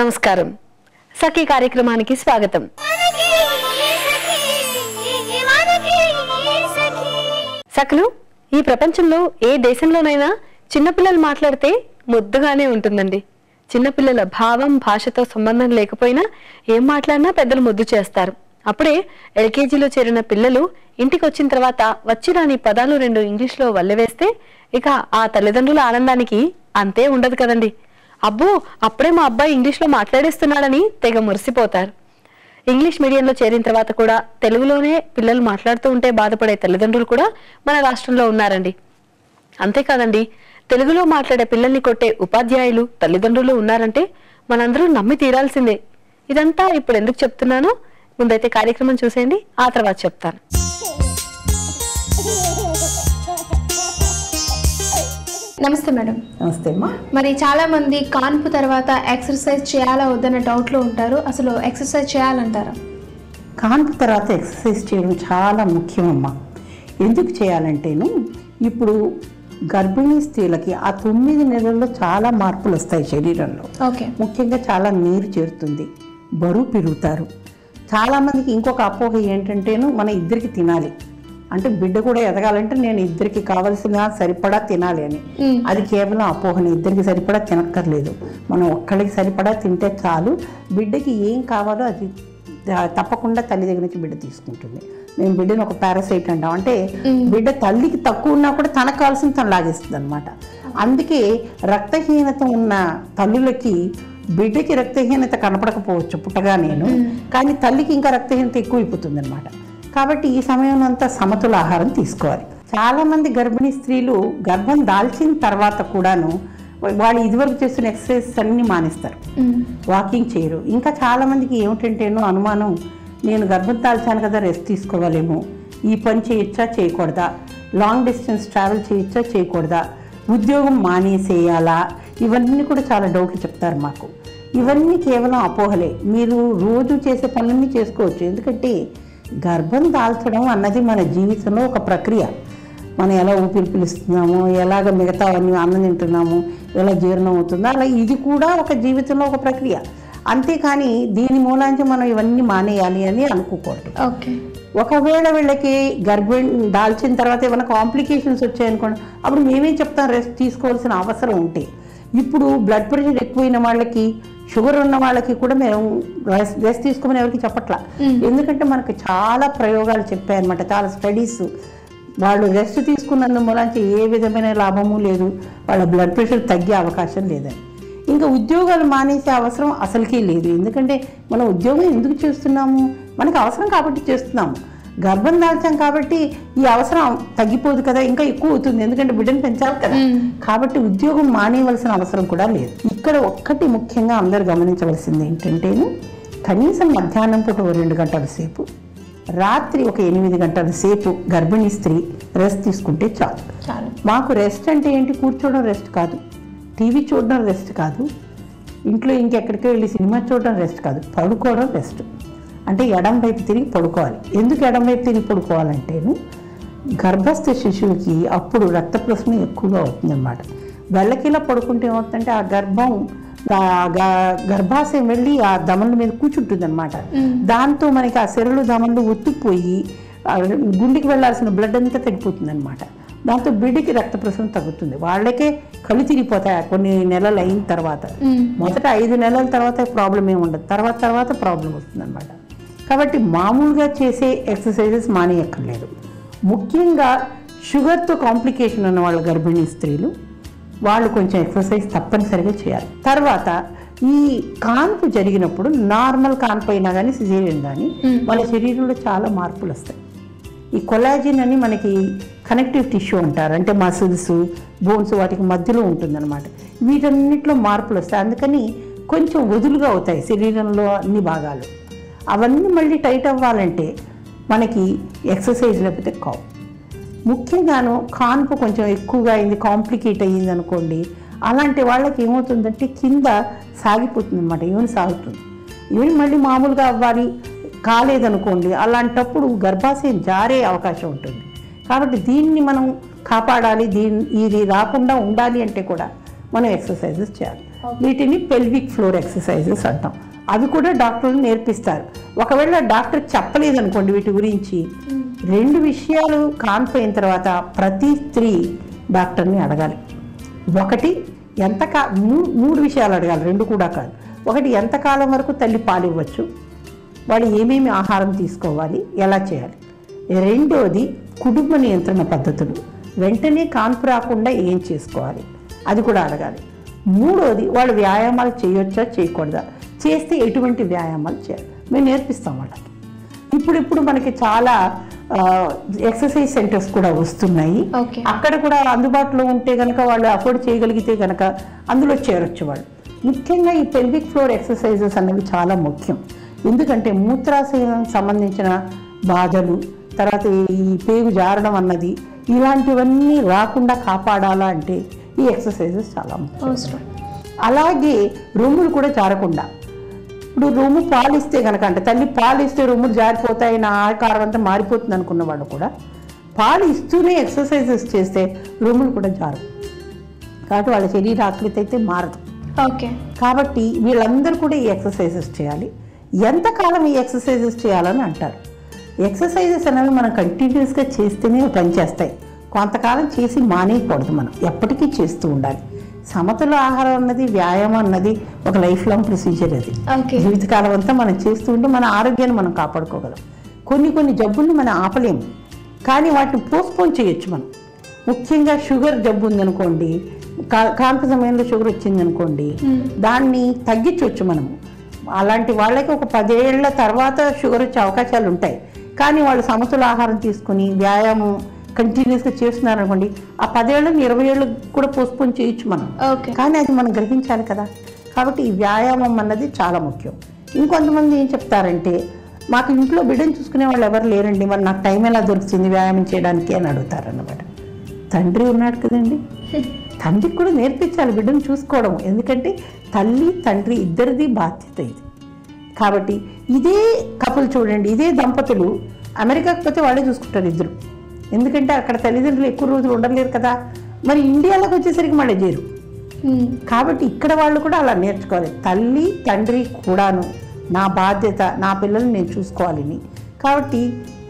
నమస్కారం. సఖీ కార్యక్రమానికి స్వాగతం. సఖలు, ఈ ప్రపంచంలో ఏ దేశంలోనైనా చిన్నపిల్లలు మాట్లాడితే ముద్దుగానే ఉంటుందండి. చిన్నపిల్లల భావం భాషతో సంబంధం లేకపోయినా ఏం మాట్లాడినా పెద్దలు ముద్దు చేస్తారు. అప్పుడే ఎల్కేజీలో చేరిన పిల్లలు ఇంటికి వచ్చిన తర్వాత వచ్చిరాని పదాలు 2 ఇంగ్లీష్లో వల్లెవేస్తే ఇక ఆ తల్లిదండ్రుల ఆనందానికి అంతే ఉండదు కదండి. అబ్బో, అప్పుడే మా అబ్బాయి ఇంగ్లీష్లో మాట్లాడేస్తున్నాడని తెగ మురిసిపోతారు. ఇంగ్లీష్ మీడియంలో చేరిన తర్వాత కూడా తెలుగులోనే పిల్లలు మాట్లాడుతూ ఉంటే బాధపడే తల్లిదండ్రులు కూడా మన రాష్ట్రంలో ఉన్నారండి. అంతేకాదండి, తెలుగులో మాట్లాడే పిల్లల్ని కొట్టే ఉపాధ్యాయులు తల్లిదండ్రులు ఉన్నారంటే మనందరూ నమ్మి తీరాల్సిందే. ఇదంతా ఇప్పుడు ఎందుకు చెప్తున్నానో ముందైతే కార్యక్రమం చూసేయండి, ఆ తర్వాత చెప్తాను. నమస్తే మేడం. నమస్తే అమ్మా. మరి చాలా మంది కాన్పు తర్వాత ఎక్సర్సైజ్ చేయాలా వద్దన్న డౌట్లో ఉంటారు. అసలు ఎక్సర్సైజ్ చేయాలంటారా? కాన్పు తర్వాత ఎక్సర్సైజ్ చేయడం చాలా ముఖ్యం అమ్మా. ఎందుకు చేయాలంటేను, ఇప్పుడు గర్భిణీ స్త్రీలకి ఆ 9 నెలల్లో చాలా మార్పులు వస్తాయి శరీరంలో. ఓకే. ముఖ్యంగా చాలా నీరు చేరుతుంది, బరువు పెరుగుతారు. చాలామందికి ఇంకొక అపోహ ఏంటంటేను, మన ఇద్దరికి తినాలి అంటే బిడ్డ కూడా ఎదగాలంటే నేను ఇద్దరికి కావలసిన సరిపడా తినాలి అని. అది కేవలం అపోహని. ఇద్దరికి సరిపడా తినక్కర్లేదు, మనం ఒక్కడికి సరిపడా తింటే చాలు. బిడ్డకి ఏం కావాలో అది తప్పకుండా తల్లి దగ్గర నుంచి బిడ్డ తీసుకుంటుంది. మేము బిడ్డను ఒక పారాసైట్ అంటాం, అంటే బిడ్డ తల్లికి తక్కువ ఉన్నా కూడా తనకు కావాల్సిన తను లాగేస్తుంది అనమాట. అందుకే రక్తహీనత ఉన్న తల్లులకి బిడ్డకి రక్తహీనత కనపడకపోవచ్చు పుట్టగానేను, కానీ తల్లికి ఇంకా రక్తహీనత ఎక్కువైపోతుంది అనమాట. కాబట్టి ఈ సమయంలో అంతా సమతుల ఆహారం తీసుకోవాలి. చాలామంది గర్భిణీ స్త్రీలు గర్భం దాల్చిన తర్వాత కూడాను వాళ్ళు ఇదివరకు చేస్తున్న ఎక్సర్సైజెస్ అన్నీ మానేస్తారు, వాకింగ్ చేయరు. ఇంకా చాలామందికి ఏమిటంటేనో అనుమానం, నేను గర్భం దాల్చాను కదా, రెస్ట్ తీసుకోవాలేమో, ఈ పని చేయొచ్చా చేయకూడదా, లాంగ్ డిస్టెన్స్ ట్రావెల్ చేయొచ్చా చేయకూడదా, ఉద్యోగం మానేసేయాలా, ఇవన్నీ కూడా చాలా డౌట్లు చెప్తారు మాకు. ఇవన్నీ కేవలం అపోహలే. మీరు రోజు చేసే పనులన్నీ చేసుకోవచ్చు. ఎందుకంటే గర్భం దాల్చడం అన్నది మన జీవితంలో ఒక ప్రక్రియ. మనం ఎలా ఊపిరి పీలుస్తున్నాము, ఎలాగ మిగతా అన్నీ అన్నం తింటున్నాము, ఎలా జీర్ణం అవుతుందో అలా ఇది కూడా ఒక జీవితంలో ఒక ప్రక్రియ. అంతేకాని దీని మూలాంచి మనం ఇవన్నీ మానేయాలి అని అనుకోకూడదు. ఓకే. ఒకవేళ వీళ్ళకి గర్భం దాల్చిన తర్వాత ఏమైనా కాంప్లికేషన్స్ వచ్చాయనుకోండి, అప్పుడు మేమేం చెప్తాం, రెస్ట్ తీసుకోవాల్సిన అవసరం ఉంటే. ఇప్పుడు బ్లడ్ ప్రెషర్ ఎక్కువైన వాళ్ళకి, షుగర్ ఉన్న వాళ్ళకి కూడా మేము రెస్ట్ తీసుకోమని ఎవరికి చెప్పట్లా. ఎందుకంటే మనకు చాలా ప్రయోగాలు చెప్పాయన్నమాట, చాలా స్టడీస్. వాళ్ళు రెస్ట్ తీసుకున్నందు మూలాంచి ఏ విధమైన లాభము లేదు, వాళ్ళ బ్లడ్ ప్రెషర్ తగ్గే అవకాశం లేదని. ఇంకా ఉద్యోగాలు మానేసే అవసరం అసలుకే లేదు. ఎందుకంటే మనం ఉద్యోగం ఎందుకు చేస్తున్నాము, మనకు అవసరం కాబట్టి చేస్తున్నాము. గర్భం దాల్చాం కాబట్టి ఈ అవసరం తగ్గిపోదు కదా, ఇంకా ఎక్కువ అవుతుంది, ఎందుకంటే బిడ్డను పెంచాలి కదా. కాబట్టి ఉద్యోగం మానేయవలసిన అవసరం కూడా లేదు. ఇక్కడ ఒక్కటి ముఖ్యంగా అందరూ గమనించవలసింది ఏంటంటేను, కనీసం మధ్యాహ్నం పూట 2 గంటల సేపు, రాత్రి ఒక 8 గంటల సేపు గర్భిణీ స్త్రీ రెస్ట్ తీసుకుంటే చాలు. మాకు రెస్ట్ అంటే ఏంటి, కూర్చోవడం రెస్ట్ కాదు, టీవీ చూడడం రెస్ట్ కాదు, ఇంట్లో ఇంకెక్కడికి వెళ్ళి సినిమా చూడడం రెస్ట్ కాదు, పడుకోవడం రెస్ట్. అంటే ఎడం వైపు తిరిగి పడుకోవాలి. ఎందుకు ఎడం వైపు తిరిగి పడుకోవాలంటేను, గర్భస్థ శిశువుకి అప్పుడు రక్త ప్రసరణ ఎక్కువగా అవుతుందన్నమాట. వెళ్ళకిలా పడుకుంటే ఏమవుతుందంటే ఆ గర్భాశయం వెళ్ళి ఆ దమనుల మీద కూర్చుంటుంది అనమాట. దాంతో మనకి ఆ సెరలు దమనులు ఒత్తుకుపోయి గుండెకి వెళ్ళాల్సిన బ్లడ్ అంతా తగ్గిపోతుంది అనమాట. దాంతో బిడ్డకి రక్త ప్రసరణ తగ్గుతుంది. వాళ్ళకే కళ్ళు తిరిగిపోతాయి కొన్ని నెలలు అయిన తర్వాత. మొదట 5 నెలల తర్వాత ప్రాబ్లం ఏమి ఉండదు, తర్వాత ప్రాబ్లం వస్తుంది అనమాట. కాబట్టి మామూలుగా చేసే ఎక్సర్సైజెస్ మానేయక్కర్లేదు. ముఖ్యంగా షుగర్తో కాంప్లికేషన్ ఉన్న వాళ్ళ గర్భిణీ స్త్రీలు వాళ్ళు కొంచెం ఎక్సర్సైజ్ తప్పనిసరిగా చేయాలి. తర్వాత ఈ కాన్పు జరిగినప్పుడు నార్మల్ కాన్పు అయినా కానీ సిజేరియన్ కానీ వాళ్ళ శరీరంలో చాలా మార్పులు వస్తాయి. ఈ కొలాజిన్ అని మనకి కనెక్టివ్ టిష్యూ అంటారు, అంటే మసిల్స్, బోన్స్ వాటికి మధ్యలో ఉంటుందన్నమాట. వీటన్నిటిలో మార్పులు వస్తాయి. అందుకని కొంచెం వదులుగా అవుతాయి శరీరంలో అన్ని భాగాలు. అవన్నీ మళ్ళీ టైట్ అవ్వాలంటే మనకి ఎక్సర్సైజ్ లేకపోతే కావు. ముఖ్యంగాను కాన్పు కొంచెం ఎక్కువగా అయింది, కాంప్లికేట్ అయ్యింది అనుకోండి, అలాంటి వాళ్ళకి ఏమవుతుందంటే కింద సాగిపోతుంది అనమాట, ఈవెన్ సాగుతుంది. ఈవెన్ మళ్ళీ మామూలుగా అవ్వాలి కాలేదనుకోండి, అలాంటప్పుడు గర్భాశయం జారే అవకాశం ఉంటుంది. కాబట్టి దీన్ని మనం కాపాడాలి, ఇది రాకుండా ఉండాలి అంటే కూడా మనం ఎక్సర్సైజెస్ చేయాలి. వీటిని పెల్విక్ ఫ్లోర్ ఎక్సర్సైజెస్ అంటాం. అవి కూడా డాక్టర్లు నేర్పిస్తారు. ఒకవేళ డాక్టర్ చెప్పలేదు అనుకోండి వీటి గురించి, 2 విషయాలు కాన్పోయిన తర్వాత ప్రతి స్త్రీ డాక్టర్ని అడగాలి. ఒకటి ఎంత 3 విషయాలు అడగాలి, 2 కూడా కాదు. ఒకటి ఎంతకాలం వరకు తల్లి పాలు ఇవ్వచ్చు, వాళ్ళు ఏమేమి ఆహారం తీసుకోవాలి, ఎలా చేయాలి. రెండోది కుటుంబ నియంత్రణ పద్ధతులు, వెంటనే కాన్పు రాకుండా ఏం చేసుకోవాలి, అది కూడా అడగాలి. మూడోది వాళ్ళు వ్యాయామాలు చేయొచ్చా చేయకూడదా, చేస్తే ఎటువంటి వ్యాయామాలు చేయాలి మేము నేర్పిస్తాం వాళ్ళకి. ఇప్పుడు మనకి చాలా ఎక్సర్సైజ్ సెంటర్స్ కూడా వస్తున్నాయి. అక్కడ కూడా అందుబాటులో ఉంటే కనుక వాళ్ళు అఫోర్డ్ చేయగలిగితే కనుక అందులో చేరొచ్చు వాళ్ళు. ముఖ్యంగా ఈ పెల్విక్ ఫ్లోర్ ఎక్సర్సైజెస్ అనేవి చాలా ముఖ్యం. ఎందుకంటే మూత్రాశయానికి సంబంధించిన బాధలు, తర్వాత ఈ పేగు జారడం అన్నది, ఇలాంటివన్నీ రాకుండా కాపాడాలా అంటే ఈ ఎక్సర్సైజెస్ చాలా ముఖ్యం. అలాగే రొమ్ములు కూడా జారకుండా, ఇప్పుడు రొమ్ము పాలిస్తే కనుక, అంటే తల్లి పాలు ఇస్తే రొమ్ములు జారిపోతాయి, నా ఆకారం అంతా మారిపోతుంది అనుకున్న వాళ్ళు కూడా పాలు ఇస్తూనే ఎక్సర్సైజెస్ చేస్తే రొమ్ములు కూడా జారు. కాబట్టి వాళ్ళ శరీర ఆకృతి అయితే మారదు. కాబట్టి వీళ్ళందరూ కూడా ఈ ఎక్సర్సైజెస్ చేయాలి. ఎంతకాలం ఈ ఎక్సర్సైజెస్ చేయాలని అంటారు. ఎక్సర్సైజెస్ అనేవి మనం కంటిన్యూస్గా చేస్తేనే పనిచేస్తాయి. కొంతకాలం చేసి మానేయకూడదు, మనం ఎప్పటికీ చేస్తూ ఉండాలి. సమతుల ఆహారం అన్నది, వ్యాయామం అన్నది ఒక లైఫ్ లాంగ్ ప్రొసీజర్. అది జీవితకాలం అంతా మనం చేస్తూ ఉంటే మన ఆరోగ్యాన్ని మనం కాపాడుకోగలం. కొన్ని జబ్బుల్ని మనం ఆపలేము, కానీ వాటిని పోస్ట్పోన్ చేయొచ్చు మనం. ముఖ్యంగా షుగర్ జబ్బు ఉందనుకోండి, కాన్పు సమయంలో షుగర్ వచ్చిందనుకోండి, దాన్ని తగ్గించవచ్చు మనము. అలాంటి వాళ్ళకి ఒక 10 ఏళ్ల తర్వాత షుగర్ వచ్చే అవకాశాలు ఉంటాయి. కానీ వాళ్ళు సమతుల ఆహారం తీసుకుని వ్యాయామం కంటిన్యూస్గా చేస్తున్నారు అనుకోండి, ఆ 10 ఏళ్ళని 20 ఏళ్ళు కూడా పోస్ట్పోన్ చేయొచ్చు మనం. కానీ అది మనం గ్రహించాలి కదా. కాబట్టి ఈ వ్యాయామం అన్నది చాలా ముఖ్యం. ఇంకొంతమంది ఏం చెప్తారంటే, మాకు ఇంట్లో బిడ్డను చూసుకునే వాళ్ళు ఎవరు లేరండి, మరి నాకు టైం ఎలా దొరుకుతుంది వ్యాయామం చేయడానికి అని అడుగుతారన్నమాట. తండ్రి ఉన్నాడు కదండి, తండ్రికి కూడా నేర్పించాలి బిడ్డను చూసుకోవడం. ఎందుకంటే తల్లి తండ్రి ఇద్దరిది బాధ్యత ఇది. కాబట్టి ఇదే కపుల్ చూడండి, ఇదే దంపతులు అమెరికాకి పోతే వాళ్ళే చూసుకుంటారు ఇద్దరు. ఎందుకంటే అక్కడ తల్లిదండ్రులు ఎక్కువ రోజులు ఉండలేరు కదా, మరి ఇండియాలోకి వచ్చేసరికి మళ్ళీ చేరు. కాబట్టి ఇక్కడ వాళ్ళు కూడా అలా నేర్చుకోవాలి. తల్లి తండ్రి కూడాను నా బాధ్యత, నా పిల్లల్ని నేను చూసుకోవాలని. కాబట్టి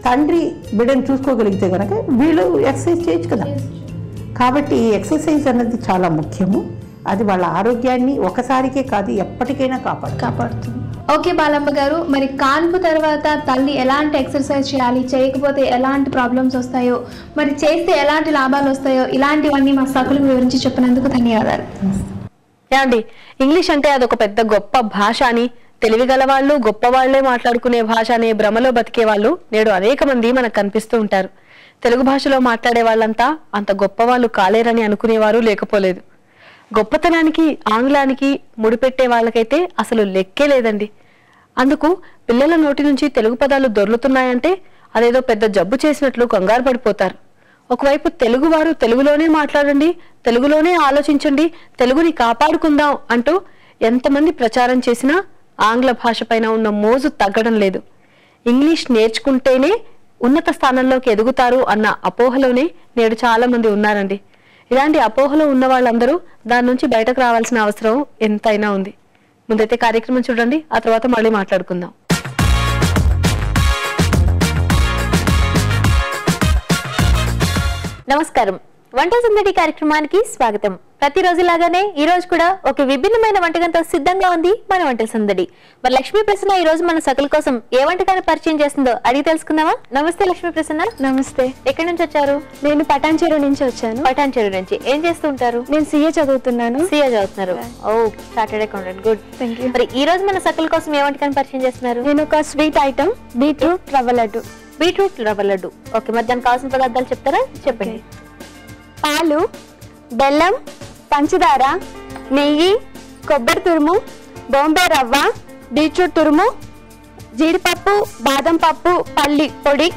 తండ్రి బిడ్డను చూసుకోగలిగితే కనుక వీళ్ళు ఎక్సర్సైజ్ చేయొచ్చు కదా. కాబట్టి ఎక్సర్సైజ్ అన్నది చాలా ముఖ్యము. అది వాళ్ళ ఆరోగ్యాన్ని ఒకసారికే కాదు ఎప్పటికైనా కాపాడుతుంది. ఓకే బాలమ్మ గారు, మరి కాన్పు తర్వాత తల్లి ఎలాంటి ఎక్సర్సైజ్ చేయాలి, చేయకపోతే ఎలాంటి ప్రాబ్లమ్స్ వస్తాయో, మరి చేస్తే ఎలాంటి లాభాలు వస్తాయో, ఇలాంటివన్నీ మా సకులకు వివరించి చెప్పినందుకు ధన్యవాదాలు. ఏమండి, ఇంగ్లీష్ అంటే అదొక పెద్ద గొప్ప భాష అని, తెలివిగల వాళ్ళు గొప్ప వాళ్లే మాట్లాడుకునే భాష అనే భ్రమలో బతికే వాళ్ళు నేడు అనేక మంది మనకు కనిపిస్తూ ఉంటారు. తెలుగు భాషలో మాట్లాడే వాళ్ళంతా అంత గొప్ప వాళ్ళు కాలేరని అనుకునేవారు లేకపోలేదు. గొప్పతనానికి ఆంగ్లానికి ముడిపెట్టే వాళ్ళకైతే అసలు లెక్కే లేదండి. అందుకు పిల్లల నోటి నుంచి తెలుగు పదాలు దొర్లుతున్నాయంటే అదేదో పెద్ద జబ్బు చేసినట్లు కంగారు పడిపోతారు. ఒకవైపు తెలుగువారు తెలుగులోనే మాట్లాడండి, తెలుగులోనే ఆలోచించండి, తెలుగుని కాపాడుకుందాం అంటూ ఎంతమంది ప్రచారం చేసినా ఆంగ్ల భాష పైన ఉన్న మోజు తగ్గడం లేదు. ఇంగ్లీష్ నేర్చుకుంటేనే ఉన్నత స్థానంలోకి ఎదుగుతారు అన్న అపోహలోనే నేడు చాలా మంది ఉన్నారండి. ఇలాంటి అపోహలో ఉన్న వాళ్ళందరూ దాని నుంచి బయటకు రావాల్సిన అవసరం ఎంతైనా ఉంది. ముందైతే కార్యక్రమం చూడండి, ఆ తర్వాత మళ్ళీ మాట్లాడుకుందాం. నమస్కారం, వంట సందడి కార్యక్రమానికి స్వాగతం. ప్రతిరోజులాగానే ఈ రోజు కూడా ఒక విభిన్నమైన వంటకంతో సిద్ధంగా ఉంది మన వంట సందడి. మరి లక్ష్మీ ప్రసన్న ఈ రోజు మన సకల కోసం ఏ వంటకాన్ని పరిచయం చేస్తుందో అడిగి తెలుసుకుందామా? నమస్తే లక్ష్మీ ప్రసన్న. నమస్తే. ఎక్కడి నుంచి వచ్చారు? నేను పటాన్చెరు నుంచి వచ్చాను. పటాన్చెరు నుంచి. ఏం చేస్తూ ఉంటారు? నేను సిఏ చదువుతున్నాను. సిఏ చదువుతున్నారు. Oh, chartered accountant. Good, thank you. మరి ఈ రోజు మన సకల కోసం ఏ వంటకాన్ని పరిచయం చేస్తున్నారు? నేను ఒక స్వీట్ ఐటమ్ బీట్రూట్ రవ్వ లడ్డు. బీట్రూట్ రవ్వ లడ్డు. ఓకే, మరి దానికి కావాల్సిన పదార్థాలు చెప్తారా? చెప్పండి. పాలు, బెల్లం, పంచదార, నెయ్యి, కొబ్బరి తురుము, బొంబే రవ్వ, బీట్రూట్ తురుము, జీడిపప్పు, బాదం పప్పు, పల్లి పొడి,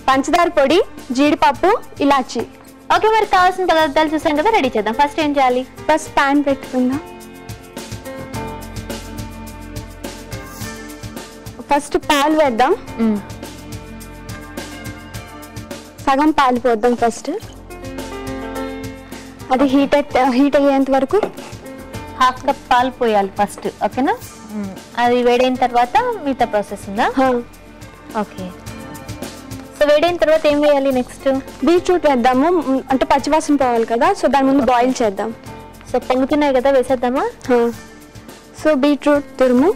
పంచదార పొడి, జీడిపప్పు, ఇలాచి. ఓకే, మరి కావాల్సిన పదార్థాలు చూసాం కదా, రెడీ చేద్దాం. ఫస్ట్ ఏం చేయాలి? ఫస్ట్ ప్యాన్ పెట్టుకుందాం. ఫస్ట్ పాలు వేద్దాం. సగం పాలు పోద్దాం ఫస్ట్. అది హీట్ అయ్యేంత వరకు హాఫ్ కప్ పాలు పోయాలి ఫస్ట్, ఓకేనా? అది వేడైన తర్వాత మిగతా ప్రాసెస్ ఉందా? ఓకే. సో వేడైన తర్వాత ఏం వేయాలి నెక్స్ట్? బీట్రూట్ వేద్దాము, అంటే పచ్చివాసన పోవాలి కదా, సో దాని ముందు బాయిల్ చేద్దాం. సో పొంగుతున్నాయి కదా, వేసేద్దామా? సో బీట్రూట్ తురుము,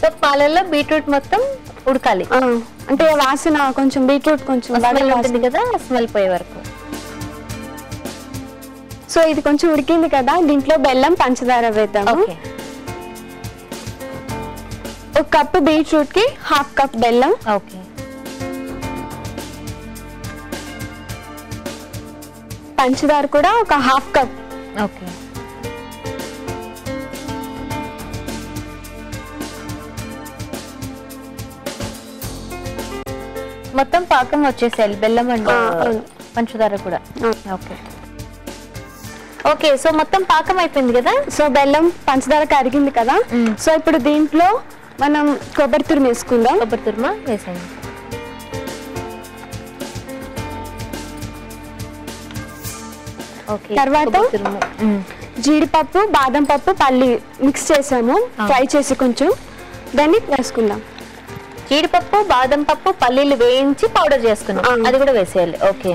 సో పాలల్లో బీట్రూట్ మొత్తం ఉడకాలి, అంటే వాసన కొంచెం బీట్రూట్ కొంచెం స్మెల్ ఉంటుంది కదా, స్మెల్ పోయే వరకు. సో ఇది కొంచెం ఉడికింది కదా, దీంట్లో బెల్లం పంచదార వేద్దాము. ఓకే. 1 కప్పు బీట్రూట్ కి హాఫ్ కప్ బెల్లం. ఓకే. పంచదార కూడా ఒక హాఫ్ కప్. ఓకే. మొత్తం పాకం వచ్చేసేయాలి, బెల్లం అండ్ పంచదార కూడా. ఓకే. ఓకే, సో మొత్తం పాకం అయిపోయింది కదా. సో బెల్లం పంచదార కరిగింది కదా, సో ఇప్పుడు దీంట్లో మనం కొబ్బరి తురుము వేసుకుందాం. కొబ్బరి తురుమ వేసేయండి. ఓకే. తర్వాత జీడిపప్పు, బాదం పప్పు, పల్లి మిక్స్ చేసాము, ఫ్రై చేసి కొంచెం దాన్ని వేసుకుందాం. జీడిపప్పు, బాదం పప్పు, పల్లీలు వేయించి పౌడర్ చేసుకున్నాం, అది కూడా వేసేయాలి. ఓకే.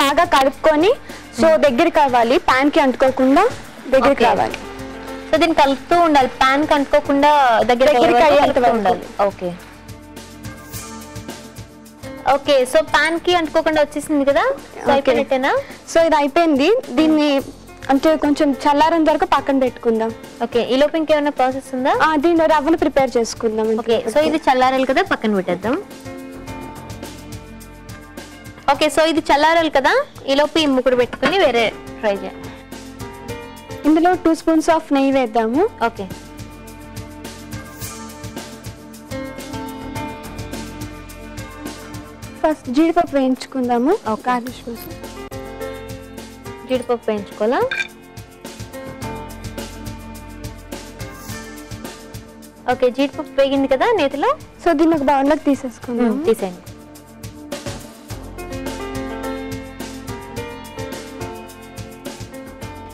బాగా కలుపుకొని, సో దగ్గరికి కావాలి, పాన్ కి అంటుకోకుండా దగ్గరికి కావాలి. సో దీన్ని కలుపుతూ ఉండాలి, పాన్ కి అంటుకోకుండా దగ్గరికి ఉండాలి. ఓకే. ఓకే, సో పాన్ కి అంటుకోకుండా వచ్చేసింది కదా, అయిపోయినట్టేనా? సో ఇది అయిపోయింది, దీన్ని అంటే కొంచెం చల్లారం వరకు పక్కన పెట్టుకుందాం. ఓకే. ఈ లోపు ఇంకేమైనా ప్రాసెస్ ఉందా? దీన్ని రవ్వను ప్రిపేర్ చేసుకుందాం. ఓకే, సో ఇది చల్లారాలి కదా, పక్కన పెట్టేద్దాం. ఓకే, సో ఇది చల్లారాలి కదా, ఈ లోపు ఈ ముక్కుడు పెట్టుకుని వేరే ఫ్రై చేయాలి. ఇందులో 2 స్పూన్స్ ఆఫ్ నెయ్యి వేద్దాము. ఓకే. ఫస్ట్ జీడిపప్పు వేయించుకుందాము, గార్నిష్ కోసం. జీడిపప్పు వేయించుకోవాలా? ఓకే, జీడిపప్పు వేగింది కదా నేతిలో, సో దీన్ని ఒక బౌల్లోకి తీసేసుకుందాం. తీసేయండి.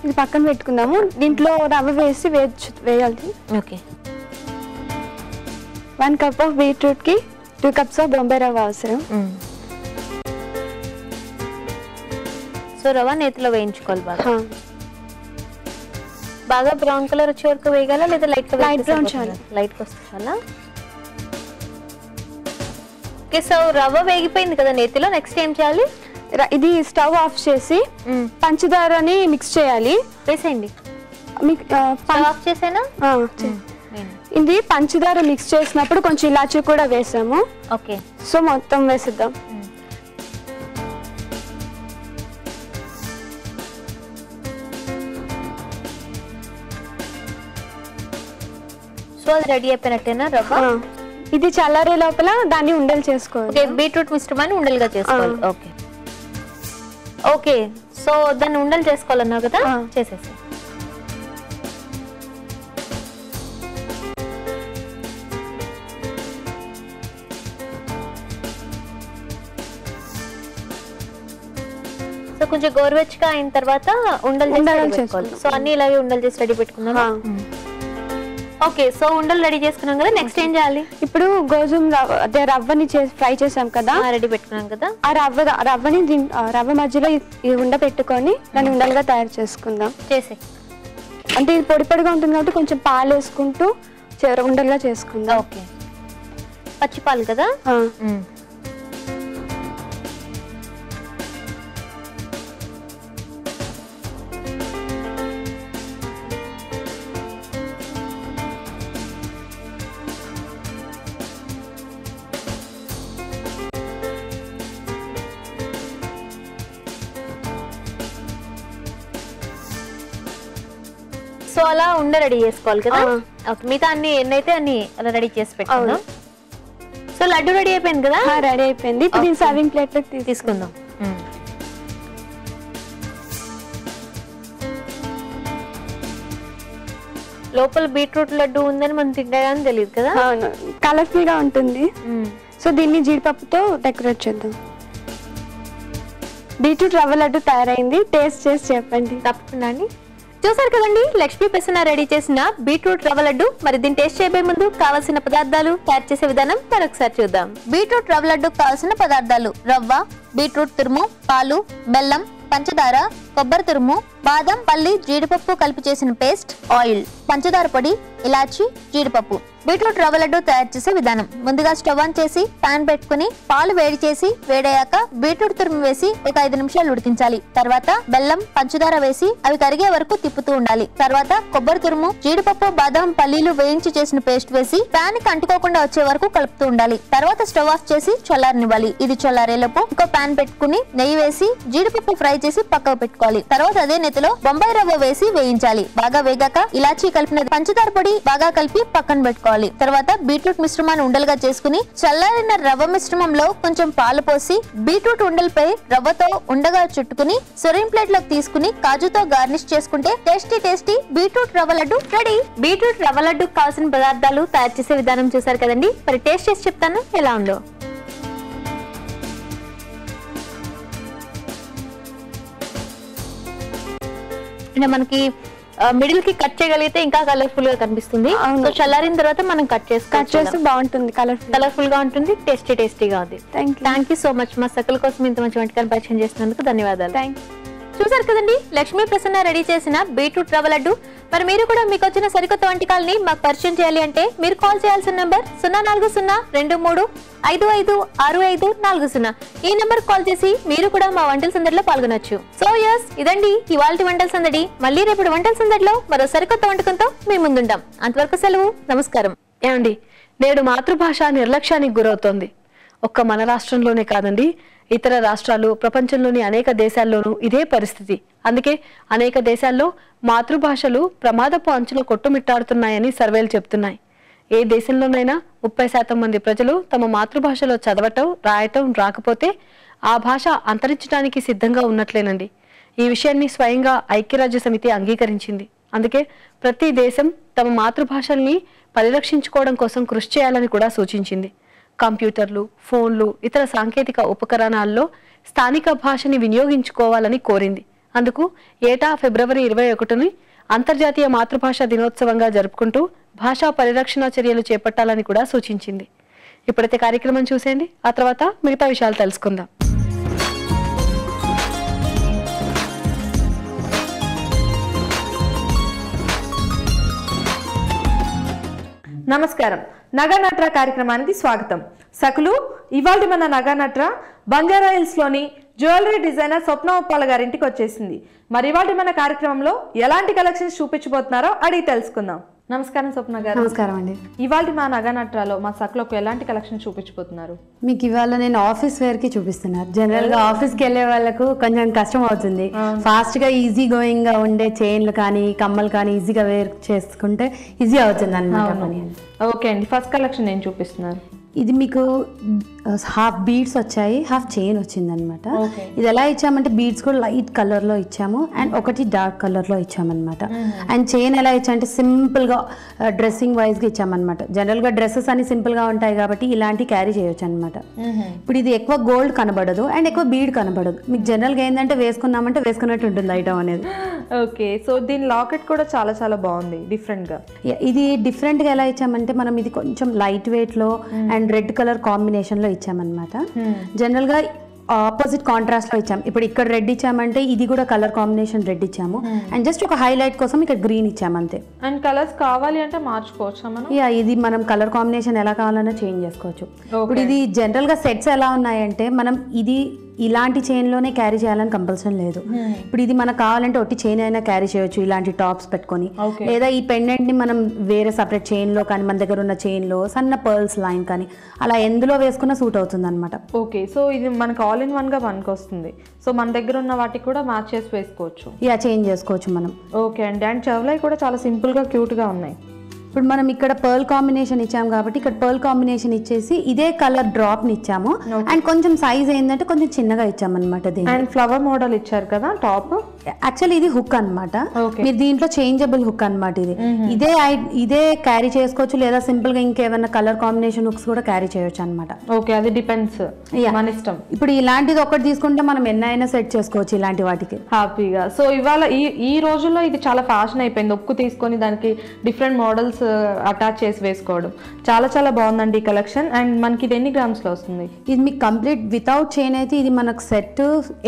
ఇది పక్కన పెట్టుకుందాము. దీంట్లో రవ్వ వేసి వేయాలి. ఓకే. 1 కప్ ఆఫ్ బీట్రూట్ కి 2 కప్స్ ఆఫ్ బొంబాయి రవ్వ అవసరం. సో రవ్వ నేతిలో వేయించుకోవాలి బాగా. బాగా బ్రౌన్ కలర్ వచ్చే వరకు వేయాల లేదా లైట్ బ్రౌన్ చాలా? లైట్ వస్తే చాలా. ఓకే, సో రవ్వ వేగిపోయింది కదా నేతిలో, నెక్స్ట్ ఏం చేయాలి? ఇది స్టవ్ ఆఫ్ చేసి పంచదారని మిక్స్ చేయాలి. వేసేయండి. ఆఫ్ చేసేనా? ఇది పంచదార మిక్స్ చేసినప్పుడు కొంచెం ఇలాచీ కూడా వేసాము. ఓకే. సో మొత్తం వేసిద్దాం. సో అది రెడీ అయిపోయినట్టేనా రవ్వ? ఇది చల్లారే లోపల దాన్ని ఉండలు చేసుకోవాలి. ఓకే, బీట్రూట్ మిశ్రమాన్ని ఉండలుగా చేసుకోవాలి. ఓకే. ఓకే, సో దాన్ని ఉండలు చేసుకోవాలన్నావు కదా, చేసేసి. సో కొంచెం గోరువెచ్చగా అయిన తర్వాత ఉండలు చేసుకోవాలి. సో అన్ని ఇలాగే ఉండలు చేసి రెడీ పెట్టుకున్నామా? ఓకే, సో ఉండలు రెడీ చేసుకున్నాం కదా, నెక్స్ట్ ఏం చేయాలి? ఇప్పుడు గోధుమ అదే రవ్వని ఫ్రై చేసాం కదా, రెడీ పెట్టుకున్నాం కదా, ఆ రవ్వని రవ్వ మధ్యలో ఈ ఉండ పెట్టుకొని దాన్ని ఉండలుగా తయారు చేసుకుందాం. చేసి అంటే ఇది పొడి పొడిగా ఉంటుంది కాబట్టి కొంచెం పాలు వేసుకుంటూ ఉండలుగా చేసుకుందాం. ఓకే. పచ్చి పాలు కదా. సో అలా ఉండ రెడీ చేసుకోవాలి కదా. మిగతా అన్ని ఎన్నైతే అన్ని అలా రెడీ చేసి పెట్టుకుందాం. సో లడ్డు రెడీ అయిపోయింది కదా. రెడీ అయిపోయింది. ఇప్పుడు దీన్ని సర్వింగ్ ప్లేట్ లోకి తీసుకుందాం. లోపల బీట్రూట్ లడ్డు ఉందని మనం తింటాయని తెలియదు కదా. అవును, కలర్ఫుల్ గా ఉంటుంది. సో దీన్ని జీడిపప్పుతో డెకరేట్ చేద్దాం. బీట్రూట్ రవ్వ లడ్డు తయారైంది, టేస్ట్ చేసి చెప్పండి. తప్పకుండా అండి. చూసారు కదండి లక్ష్మీ ప్రసన్న రెడీ చేసిన బీట్రూట్ రవ్వ లడ్డు. మరి దీన్ని టేస్ట్ చేయబోయే ముందు కావాల్సిన పదార్థాలు, తయారు చేసే విధానం మరొకసారి చూద్దాం. బీట్రూట్ రవ్వ లడ్డు కావాల్సిన పదార్థాలు: రవ్వ, బీట్రూట్ తురుము, పాలు, బెల్లం, పంచదార, కొబ్బరి తురుము, బాదం, పల్లి, జీడిపప్పు కలిపి చేసిన పేస్ట్, ఆయిల్, పంచదార పొడి, ఇలాచి, జీడిపప్పు. బీట్రూట్ రవ్వ లడ్డు తయారు చేసే విధానం: ముందుగా స్టవ్ ఆన్ చేసి పాన్ పెట్టుకుని పాలు వేడి చేసి వేడయ్యాక బీట్రూట్ తురుము వేసి ఒక 5 నిమిషాలు ఉడికించాలి. తర్వాత బెల్లం, పంచదార వేసి అవి కరిగే వరకు తిప్పుతూ ఉండాలి. తర్వాత కొబ్బరి తురుము, జీడిపప్పు, బాదం, పల్లీలు వేయించి చేసిన పేస్ట్ వేసి పాన్ కి అంటుకోకుండా వచ్చే వరకు కలుపుతూ ఉండాలి. తర్వాత స్టవ్ ఆఫ్ చేసి చల్లారనివ్వాలి. ఇది చల్లారేలోపు ఇంకో పాన్ పెట్టుకుని నెయ్యి వేసి జీడిపప్పు ఫ్రై చేసి పక్కకు పెట్టుకోవాలి. తర్వాత అదే నెతిలో బొంబాయి రవ్వ వేసి వేయించాలి. బాగా వేగాక ఇలాచీ కలిపిన పంచదార పొడి బాగా కలిపి పక్కన పెట్టుకోవాలి. తర్వాత బీట్రూట్ మిశ్రమాన్ని ఉండలుగా చేసుకుని చల్లారిన రవ్వ మిశ్రమంలో కొంచెం పాలు పోసి బీట్రూట్ ఉండలపై రవ్వతో ఉండగా చుట్టుకుని సర్వింగ్ ప్లేట్ లోకి తీసుకుని కాజుతో గార్నిష్ చేసుకుంటే టేస్టీ బీట్రూట్ రవ్వ లడ్డు రెడీ. బీట్రూట్ రవ్వ లడ్డు కావాల్సిన పదార్థాలు, తయారు చేసే విధానం చూసారు కదండి. మరి టేస్ట్ చేసి చెప్తాను ఎలా ఉందో. అంటే మనకి మిడిల్ కి కట్ చేయగలిగితే ఇంకా కలర్ఫుల్ గా కనిపిస్తుంది. సో చల్లారిన తర్వాత మనం కట్ చేస్తే బాగుంటుంది, కలర్ఫుల్ గా ఉంటుంది, టేస్టీగా ఉంది. Thank you so much. మా సకల కోసం ఇంత మంచి వంటకాలు పరిచయం చేసినందుకు ధన్యవాదాలు. చూసారు కదండి లక్ష్మీ ప్రసన్న రెడీ చేసిన బీట్రూట్ రవ్వ లడ్డు. మరి మీరు కూడా మీకు వచ్చిన సరికొత్త వంటకాలని మాకు పరిచయం చేయాలి అంటే మీరు కాల్ చేయాల్సిన నంబర్ 04023556540. ఈ నంబర్ కాల్ చేసి మీరు కూడా మా వంటల సందడిలో పాల్గొనొచ్చు. సో యస్, ఇదండి ఇవాల్టి వంటల సందడి. మళ్ళీ రేపటి వంటల సందడిలో మరో సరికొత్త వంటకంతో మీ ముందుంటాం. అంతవరకు సెలవు, నమస్కారం. ఏమండి, నేడు మాతృభాష నిర్లక్ష్యానికి గురవుతోంది. ఒక్క మన రాష్ట్రంలోనే కాదండి, ఇతర రాష్ట్రాలు, ప్రపంచంలోని అనేక దేశాల్లోనూ ఇదే పరిస్థితి. అందుకే అనేక దేశాల్లో మాతృభాషలు ప్రమాదపు అంచులో కొట్టుమిట్టాడుతున్నాయని సర్వేలు చెప్తున్నాయి. ఏ దేశంలోనైనా 30% మంది ప్రజలు తమ మాతృభాషలో చదవటం, రాయటం రాకపోతే ఆ భాష అంతరించడానికి సిద్ధంగా ఉన్నట్లేనండి. ఈ విషయాన్ని స్వయంగా ఐక్యరాజ్య సమితి అంగీకరించింది. అందుకే ప్రతి దేశం తమ మాతృభాషల్ని పరిరక్షించుకోవడం కోసం కృషి చేయాలని కూడా సూచించింది. కంప్యూటర్లు, ఫోన్లు, ఇతర సాంకేతిక ఉపకరణాల్లో స్థానిక భాషని వినియోగించుకోవాలని కోరింది. అందుకు ఏటా ఫిబ్రవరి 21ని అంతర్జాతీయ మాతృభాష దినోత్సవంగా జరుపుకుంటూ భాషా పరిరక్షణ చర్యలు చేపట్టాలని కూడా సూచించింది. ఇప్పుడైతే కార్యక్రమం చూసేయండి, ఆ తర్వాత మిగతా విషయాలు తెలుసుకుందాం. నమస్కారం. నగానట్ర కార్యక్రమానికి స్వాగతం. సకులు, ఇవాళ మన నగానట్ర బంజారా హిల్స్ లోని జ్యువెలరీ డిజైనర్ స్వప్న ఉప్పాల గారింటికి వచ్చేసింది. మరి ఇవాళ మన కార్యక్రమంలో ఎలాంటి కలెక్షన్స్ చూపించబోతున్నారో అడిగి తెలుసుకుందాం. నమస్కారం స్వప్న గారు. నమస్కారం అండి. ఇవాళ మా నగానట్రలో మా సకులకు ఎలాంటి కలెక్షన్ చూపించబోతున్నారు? మీకు ఇవాళ నేను ఆఫీస్ వేర్ కి చూపిస్తున్నాను. జనరల్ గా ఆఫీస్ కి వెళ్ళే వాళ్ళకు కొంచెం కష్టం అవుతుంది. ఫాస్ట్ గా ఈజీ గోయింగ్ గా ఉండే చైన్లు కానీ కమ్మలు కానీ ఈజీగా వేర్ చేసుకుంటే ఈజీ అవుతుంది అన్నమాట. ఓకే అండి, ఫస్ట్ కలెక్షన్ ఏం చూపిస్తున్నారు? ఇది మీకు హాఫ్ బీడ్స్ వచ్చాయి, హాఫ్ చైన్ వచ్చింది అనమాట. ఇది ఎలా ఇచ్చామంటే బీడ్స్ కూడా లైట్ కలర్ లో ఇచ్చాము అండ్ ఒకటి డార్క్ కలర్ లో ఇచ్చామన్నమాట. అండ్ చైన్ ఎలా ఇచ్చామంటే సింపుల్ గా డ్రెస్సింగ్ వైజ్ గా ఇచ్చామన్నమాట. జనరల్ గా డ్రెస్సెస్ అన్ని సింపుల్ గా ఉంటాయి కాబట్టి ఇలాంటి క్యారీ చేయొచ్చు అనమాట. ఇప్పుడు ఇది ఎక్కువ గోల్డ్ కనబడదు అండ్ ఎక్కువ బీడ్ కనబడదు. మీకు జనరల్ గా ఏంటంటే వేసుకున్నామంటే వేసుకున్నట్టు ఉంటుంది ఐటమ్ అనేది. ఓకే, సో దీని లాకెట్ కూడా చాలా చాలా బాగుంది, డిఫరెంట్ గా. ఇది డిఫరెంట్ గా ఎలా ఇచ్చామంటే మనం ఇది కొంచెం లైట్ వెయిట్ లో అండ్ రెడ్ కలర్ కాంబినేషన్ లో ఇచ్చామన్నమాట. జనరల్ గా ఆపోజిట్ కాంట్రాస్ట్ లో ఇచ్చాము. ఇప్పుడు ఇక్కడ రెడ్ ఇచ్చామంటే ఇది కూడా కలర్ కాంబినేషన్ రెడ్ ఇచ్చాము అండ్ జస్ట్ ఒక హైలైట్ కోసం ఇక్కడ గ్రీన్ ఇచ్చాము అంతే. అండ్ కలర్స్ కావాలి అంటే మార్చుకోవచ్చు మనం. ఇది మనం కలర్ కాంబినేషన్ ఎలా కావాలన్నా చేంజ్ చేసుకోవచ్చు. ఇప్పుడు ఇది జనరల్ గా సెట్స్ ఎలా ఉన్నాయంటే మనం ఇది ఇలాంటి చైన్ లోనే క్యారీ చేయాలని కంపల్సరీ లేదు. ఇప్పుడు ఇది మనకు కావాలంటే ఒట్టి చైన్ అయినా క్యారీ చేయొచ్చు ఇలాంటి టాప్స్ పెట్టుకొని, లేదా ఈ పెండెంట్ ని మనం వేరే సపరేట్ చైన్ లో కానీ మన దగ్గర ఉన్న చైన్ లో సన్న పర్ల్స్ లైన్ కానీ అలా ఎందులో వేసుకున్నా సూట్ అవుతుంది అనమాట. ఓకే, సో ఇది మనకు ఆల్ ఇన్ వన్ గా పనికి వస్తుంది. సో మన దగ్గర ఉన్న వాటికి కూడా మ్యాచ్ చేసి వేసుకోవచ్చు, చేంజ్ చేసుకోవచ్చు మనం. ఓకే అండి. అండ్ చెవులై కూడా చాలా సింపుల్ గా క్యూట్ గా ఉన్నాయి. ఇప్పుడు మనం ఇక్కడ పర్ల్ కాంబినేషన్ ఇచ్చాము కాబట్టి ఇక్కడ పర్ల్ కాంబినేషన్ ఇచ్చేసి ఇదే కలర్ డ్రాప్ ని ఇచ్చాము అండ్ కొంచెం సైజ్ ఏంటంటే కొంచెం చిన్నగా ఇచ్చాము అనమాట. అండ్ ఫ్లవర్ మోడల్ ఇచ్చారు కదా టాప్. యాక్చువల్లీ ఇది హుక్ అన్నమాట. మీరు దీంట్లో చేంజబుల్ హుక్ అన్నమాట. ఇదే క్యారీ చేసుకోవచ్చు, లేదా సింపుల్ గా ఇంకేమైనా కలర్ కాంబినేషన్ హుక్స్ కూడా క్యారీ చేయొచ్చు అన్నమాట. ఓకే, అది డిపెండ్స్, మన ఇష్టం. ఇప్పుడు ఇలాంటిది ఒకటి తీసుకుంటే మనం ఎన్నైనా సెట్ చేసుకోవచ్చు ఇలాంటి వాటికి హ్యాపీగా. సో ఇవాళ ఈ రోజుల్లో ఇది చాలా ఫ్యాషన్ అయిపోయింది, ఒక్కు తీసుకొని దానికి డిఫరెంట్ మోడల్స్ అటాచ్ చేసి వేసుకోవడం. చాలా చాలా బాగుందండి ఈ కలెక్షన్. అండ్ మనకి ఇది ఎన్ని గ్రామ్స్ లో వస్తుంది? ఇది మీకు కంప్లీట్ వితౌట్ చైన్ అయితే ఇది మనకు సెట్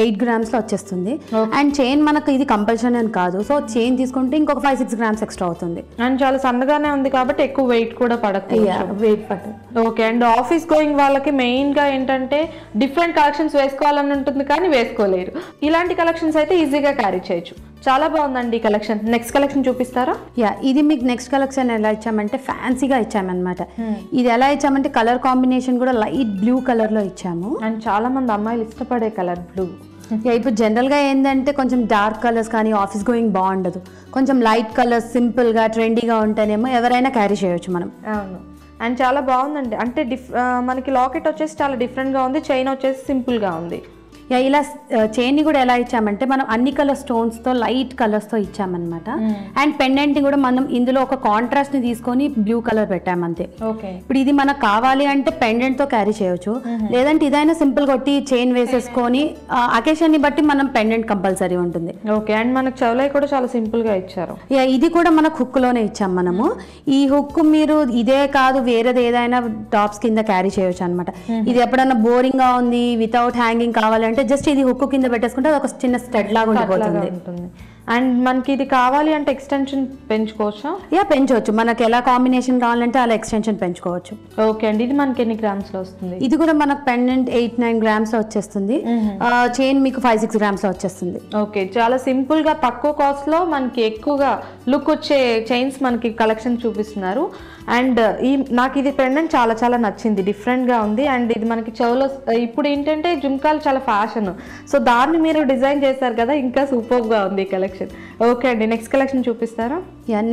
8 grams లో వచ్చేస్తుంది. అండ్ చైన్ మనకు ఇది కంపల్సరీ అని కాదు, సో చైన్ తీసుకుంటే ఇంకొక 5-6 grams ఎక్స్ట్రా అవుతుంది. అండ్ చాలా సన్నగానే ఉంది కాబట్టి ఎక్కువ వెయిట్ కూడా వెయిట్ పట్టదు. ఓకే. అండ్ ఆఫీస్ గోయింగ్ వాళ్ళకి మెయిన్ గా ఏంటంటే డిఫరెంట్ కలెక్షన్స్ వేసుకోవాలని ఉంటుంది కానీ వేసుకోలేరు. ఇలాంటి కలెక్షన్స్ అయితే ఈజీగా క్యారీ చేయొచ్చు. చాలా బాగుందండి ఈ కలెక్షన్. నెక్స్ట్ కలెక్షన్ చూపిస్తారా? ఇది మీకు నెక్స్ట్ కలెక్షన్ ఎలా ఇచ్చామంటే ఫ్యాన్సీగా ఇచ్చామన్నమాట. ఇది ఎలా ఇచ్చామంటే కలర్ కాంబినేషన్ కూడా లైట్ బ్లూ కలర్ లో ఇచ్చాము. అండ్ చాలా మంది అమ్మాయిలు ఇష్టపడే కలర్ బ్లూ. ఇప్పుడు జనరల్గా ఏంటంటే కొంచెం డార్క్ కలర్స్ కానీ ఆఫీస్ గోయింగ్ బాగుండదు, కొంచెం లైట్ కలర్స్ సింపుల్గా ట్రెండీగా ఉంటేనేమో ఎవరైనా క్యారీ చేయొచ్చు మనం. అవును. అండ్ చాలా బాగుందండి. అంటే మనకి లాకెట్ వచ్చేసి చాలా డిఫరెంట్గా ఉంది, చైన్ వచ్చేసి సింపుల్గా ఉంది. ఇలా చైన్ని కూడా ఎలా ఇచ్చామంటే మనం అన్ని కలర్ స్టోన్స్తో లైట్ కలర్స్తో ఇచ్చామన్నమాట. అండ్ పెండెంట్ని కూడా మనం ఇందులో ఒక కాంట్రాస్ట్ని తీసుకొని బ్లూ కలర్ పెట్టామంతే. ఓకే. ఇప్పుడు ఇది మనకు కావాలి అంటే పెండెంట్తో క్యారీ చేయొచ్చు, లేదంటే ఇదైనా సింపుల్ కొట్టి చైన్ వేసేసుకొని అకేషన్ని బట్టి మనం పెండెంట్ కంపల్సరీ ఉంటుంది. ఓకే. అండ్ మనకు చౌలై కూడా చాలా సింపుల్గా ఇచ్చారు. ఇది కూడా మనకు హుక్లోనే ఇచ్చాం మనము. ఈ హుక్ మీరు ఇదే కాదు వేరేది ఏదైనా టాప్స్ కింద క్యారీ చేయొచ్చు అనమాట. ఇది ఎప్పుడన్నా బోరింగ్గా ఉంది వితౌట్ హ్యాంగింగ్ కావాలంటే జస్ట్ ఇది హుక్ కింద పెట్టేసుకుంటే అది ఒక చిన్న స్టడ్ లాగా ఉండిపోతుంది. అండ్ మనకి ఇది కావాలి అంటే ఎక్స్టెన్షన్ పెంచుకోవచ్చా? పెంచవచ్చు, మనకి ఎలా కాంబినేషన్ కావాలంటే అలా ఎక్స్టెన్షన్ పెంచుకోవచ్చు. ఓకే అండి. ఇది మనకి ఎన్ని గ్రామ్స్ లో వస్తుంది? ఇది కూడా మనకు పెండెంట్ 8-9 grams లో వచ్చేస్తుంది. చైన్ మీకు 5-6 grams లో వచ్చేస్తుంది. ఓకే. చాలా సింపుల్ గా తక్కువ కాస్ట్ లో మనకి ఎక్కువగా లుక్ వచ్చే చైన్స్ మనకి కలెక్షన్ చూపిస్తున్నారు. అండ్ నాకు ఇది పెండెంట్ చాలా చాలా నచ్చింది, డిఫరెంట్ గా ఉంది. అండ్ ఇది మనకి చెవులో ఇప్పుడు ఏంటంటే జుమ్కాలు చాలా ఫ్యాషన్, సో దాన్ని మీరు డిజైన్ చేశారు కదా, ఇంకా సూపర్ గా ఉంది ఈ కలెక్షన్. ఓకే అండి. నెక్స్ట్ కలెక్షన్ చూపిస్తారా?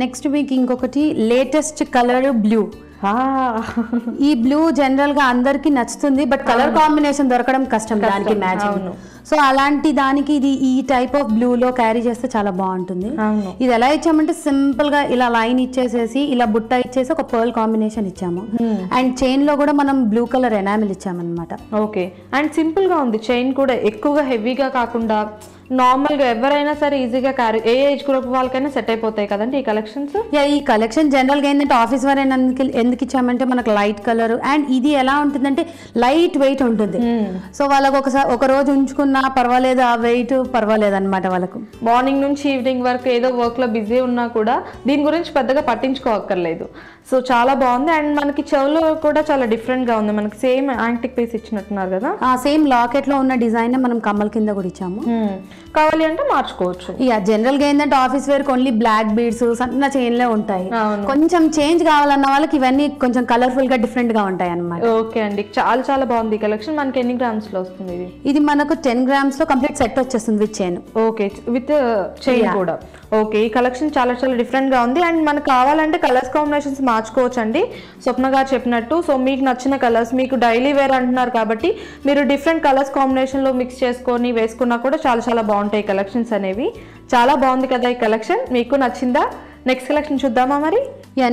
నెక్స్ట్ వీక్ ఇంకొకటి లేటెస్ట్ కలర్ బ్లూ. ఈ బ్లూ జనరల్ గా అందరికి నచ్చుతుంది, బట్ కలర్ కాంబినేషన్ దొరకడం కష్టం దానికి మ్యాచింగ్. సో అలాంటి దానికి ఇది ఈ టైప్ ఆఫ్ బ్లూ లో క్యారీ చేస్తే చాలా బాగుంటుంది. ఇది ఎలా ఇచ్చామంటే సింపుల్ గా ఇలా లైన్ ఇచ్చేసేసి ఇలా బుట్ట ఇచ్చేసి ఒక పర్ల్ కాంబినేషన్ ఇచ్చాము. అండ్ చైన్ లో కూడా మనం బ్లూ కలర్ ఎనామిల్ ఇచ్చామన్నమాట. ఓకే. అండ్ సింపుల్ గా ఉంది చైన్ కూడా, ఎక్కువగా హెవీగా కాకుండా నార్మల్ గా ఎవరైనా సరే ఈజీగా క్యారీ, ఏ ఏజ్ గ్రూప్ వాళ్ళకైనా సెట్ అయిపోతాయి కదండి ఈ కలెక్షన్స్. ఈ కలెక్షన్ జనరల్ గా ఏంటంటే ఆఫీస్ వేర్ ఎందుకు ఇచ్చామంటే మనకు లైట్ కలర్ అండ్ ఇది ఎలా ఉంటుందంటే లైట్ వెయిట్ ఉంటుంది. సో వాళ్ళకు ఒక రోజు ఉంచుకున్నా పర్వాలేదు, ఆ వెయిట్ పర్వాలేదు అనమాట వాళ్ళకు. మార్నింగ్ నుంచి ఈవినింగ్ వరకు ఏదో వర్క్ లో బిజీ ఉన్నా కూడా దీని గురించి పెద్దగా పట్టించుకోక్కర్లేదు. సో చాలా బాగుంది. అండ్ మనకి చెవులో కూడా చాలా డిఫరెంట్ గా ఉంది, మనకి సేమ్ యాంటిక్ పీస్ ఇచ్చినట్టున్నారు కదా. సేమ్ లాకెట్ లో ఉన్న డిజైన్ మనం కమ్మల కింద కూడా ఇచ్చాము. కావాలి అంటే మార్చుకోవచ్చు. జనరల్ గా ఏంటంటే office wear only black beads సన్న చైన్లే ఉంటాయి, కొంచెం చేంజ్ కావాలన్న వాళ్ళకి ఇవన్నీ కొంచెం కలర్ఫుల్ గా డిఫరెంట్ గా ఉంటాయి అన్నమాట. ఓకే అండి. చాలా చాలా బాగుంది కలెక్షన్. మనకి ఎన్ని గ్రామ్స్ లో వస్తుంది? ఇది మనకు 10 grams లో కంప్లీట్ సెట్ వచ్చేస్తుంది with chain. Okay, with chain కూడా. ఓకే. ఈ కలెక్షన్ చాలా చాలా డిఫరెంట్ గా ఉంది. అండ్ మనకు కావాలంటే కలర్స్ కాంబినేషన్స్ మార్చుకోవచ్చు అండి, స్వప్న గారు చెప్పినట్టు. సో మీకు నచ్చిన కలర్స్, మీకు డైలీ వేర్ అంటున్నారు కాబట్టి మీరు డిఫరెంట్ కలర్స్ కాంబినేషన్ లో మిక్స్ చేసుకొని వేసుకున్నా కూడా చాలా చాలా బాగుంటాయి కలెక్షన్స్ అనేవి. చాలా బాగుంది కదా ఈ కలెక్షన్, మీకు నచ్చిందా? నెక్స్ట్ కలెక్షన్ చూద్దామా మరి?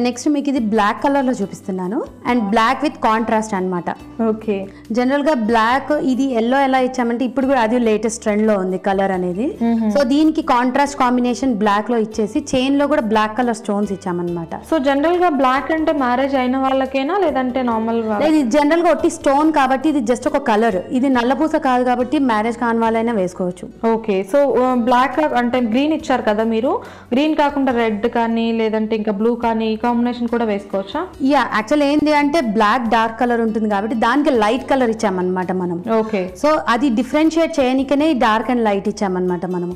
నెక్స్ట్ మీకు ఇది బ్లాక్ కలర్ లో చూపిస్తున్నాను అండ్ బ్లాక్ విత్ కాంట్రాస్ట్ అన్నమాట. ఓకే. జనరల్ గా బ్లాక్ ఇది ఎల్లో ఎలా ఇచ్చామంటే ఇప్పుడు కూడా అది లేటెస్ట్ ట్రెండ్ లో ఉంది కలర్ అనేది. సో దీనికి కాంట్రాస్ట్ కాంబినేషన్ బ్లాక్ లో ఇచ్చేసి చైన్ లో కూడా బ్లాక్ కలర్ స్టోన్స్ ఇచ్చామన్నమాట. సో జనరల్ గా బ్లాక్ అంటే మ్యారేజ్ అయిన వాళ్ళకేనా లేదంటే నార్మల్? ఇది జనరల్ గా ఒట్టి స్టోన్ కాబట్టి ఇది జస్ట్ ఒక కలర్, ఇది నల్లపూస కాదు కాబట్టి మ్యారేజ్ కాని వాళ్ళైనా వేసుకోవచ్చు. ఓకే. సో బ్లాక్ అంటే గ్రీన్ ఇచ్చారు కదా మీరు, గ్రీన్ కాకుండా రెడ్ కానీ లేదంటే ఇంకా బ్లూ కానీ ఈ కాంబినేషన్ కూడా వేసుకోవచ్చా? యాక్చువల్ ఏంటి అంటే బ్లాక్ డార్క్ కలర్ ఉంటుంది కాబట్టి దానికి లైట్ కలర్ ఇచ్చామన్నమాట మనం. ఓకే. సో అది డిఫరెన్షియేట్ చేయనికనే డార్క్ అండ్ లైట్ ఇచ్చామన్నమాట మనము.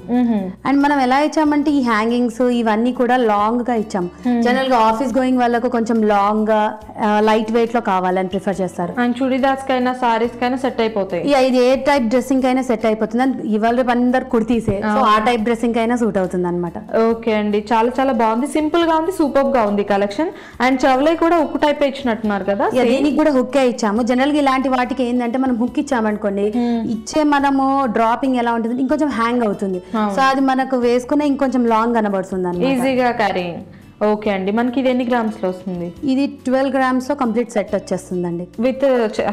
అండ్ మనం ఎలా ఇచ్చామంటే ఈ హ్యాంగింగ్స్ ఇవన్నీ కూడా లాంగ్ గా ఇచ్చాము. జనరల్ గా ఆఫీస్ గోయింగ్ వాళ్ళకు కొంచెం లాంగ్ గా లైట్ వెయిట్ లో కావాలని ప్రిఫర్ చేస్తారు. అండ్ చుడిదార్స్ కైనా సారీస్ కైనా సెట్ అయిపోతాయి. ఇది ఏ టైప్ డ్రెస్సింగ్ అయినా సెట్ అయిపోతుంది. ఇవాళ అందరు కుర్తీసే, సో ఆ టైప్ డ్రెస్సింగ్ అయినా సూట్ అవుతుంది అనమాట. ఓకే అండి. చాలా చాలా బాగుంది బాగుంది, సింపుల్ గా ఉంది, సూపర్ గా ఉంది కలెక్షన్. అండ్ చవలై కూడా ఉక్కు టైప్ ఇచ్చినట్టున్నారు కదా. దీనికి కూడా హుక్ ఇచ్చాము. జనరల్ గా ఇలాంటి వాటికి ఏంటంటే మనం హుక్ ఇచ్చామనుకోండి, ఇచ్చే మనము డ్రాపింగ్ ఎలా ఉంటుంది ఇంకొంచెం హ్యాంగ్ అవుతుంది. సో అది మనకు వేసుకునే ఇంకొంచెం లాంగ్ కనబడుతుంది అన్నమాట, ఈజీగా క్యారింగ్. ఓకే అండి, మనకి ఇది ఎన్ని గ్రామ్స్ లో వస్తుంది? ఇది 12 grams కంప్లీట్ సెట్ వచ్చేస్తుందండి విత్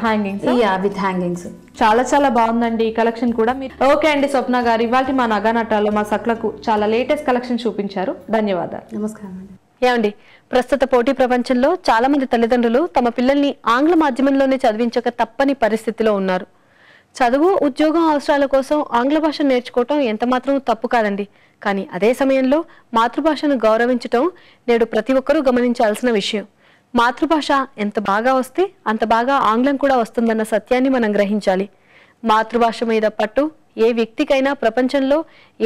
హ్యాంగింగ్స్. With hangings. చాలా చాలా బాగుందండి ఈ కలెక్షన్ కూడా. మీరు ఓకే అండి స్వప్న గారు, ఇవాళ మా నగానట్రాలో మా సక్లకు చాలా లేటెస్ట్ కలెక్షన్ చూపించారు. ధన్యవాదాలు. నమస్కారం అండి. ఏమండి, ప్రస్తుత పోటీ ప్రపంచంలో చాలా మంది తల్లిదండ్రులు తమ పిల్లల్ని ఆంగ్ల మాధ్యమంలోనే చదివించక తప్పని పరిస్థితిలో ఉన్నారు. చదువు, ఉద్యోగం అవసరాల కోసం ఆంగ్ల భాష నేర్చుకోవటం ఎంత మాత్రం తప్పు కాదండి. కానీ అదే సమయంలో మాతృభాషను గౌరవించటం నేడు ప్రతి ఒక్కరూ గమనించాల్సిన విషయం. మాతృభాష ఎంత బాగా వస్తే అంత బాగా ఆంగ్లం కూడా వస్తుందన్న సత్యాన్ని మనం గ్రహించాలి. మాతృభాష మీద పట్టు ఏ వ్యక్తికైనా ప్రపంచంలో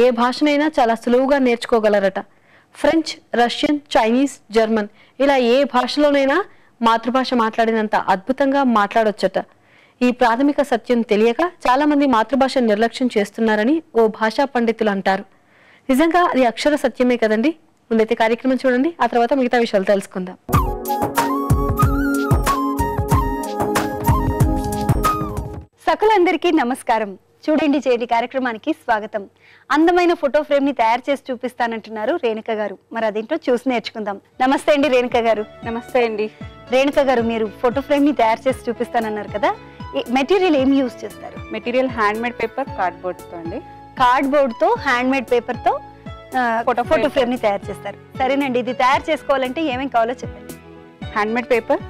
ఏ భాషనైనా చాలా సులువుగా నేర్చుకోగలరట. ఫ్రెంచ్, రష్యన్, చైనీస్, జర్మన్ ఇలా ఏ భాషలోనైనా మాతృభాష మాట్లాడినంత అద్భుతంగా మాట్లాడొచ్చట. ఈ ప్రాథమిక సత్యం తెలియక చాలా మంది మాతృభాష నిర్లక్ష్యం చేస్తున్నారని ఓ భాషా పండితులు అంటారు. నిజంగా అది అక్షర సత్యమే కదండి. ముందైతే కార్యక్రమం చూడండి, ఆ తర్వాత మిగతా విషయాలు తెలుసుకుందాం. సకులందరికీ నమస్కారం. చూడండి చేయండి కార్యక్రమానికి స్వాగతం. అందమైన ఫోటో ఫ్రేమ్ ని తయారు చేసి చూపిస్తానంటున్నారు రేణుక గారు. మరి అదేంటో చూసి నేర్చుకుందాం. నమస్తే అండి రేణుక గారు. నమస్తే అండి. రేణుక గారు, మీరు ఫోటో ఫ్రేమ్ ని తయారు చేసి చూపిస్తానన్నారు కదా, మెటీరియల్ ఏం యూజ్ చేస్తారు? Material hand made paper, cardboard తో అండి. కార్డ్బోర్డ్ తో, హ్యాండ్ మేడ్ పేపర్ తో ఫోటో ఫ్రేమ్ ని తయారు చేస్తారు. సరేనండి, ఇది తయారు చేసుకోవాలంటే ఏమేం కావాలో చెప్పండి. Hand made paper,